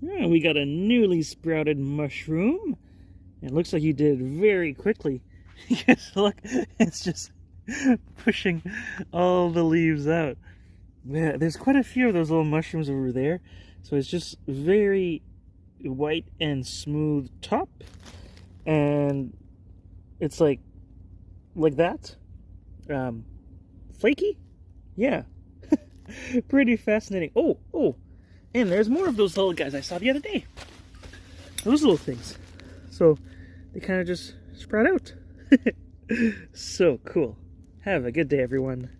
Yeah, we got a newly sprouted mushroom. It looks like you did very quickly. Because look, it's just pushing all the leaves out. Yeah, there's quite a few of those little mushrooms over there. So it's just very white and smooth top. And it's like that. Flaky? Yeah. Pretty fascinating. Oh, and there's more of those little guys I saw the other day. Those little things. So they kind of just sprout out. So cool. Have a good day, everyone.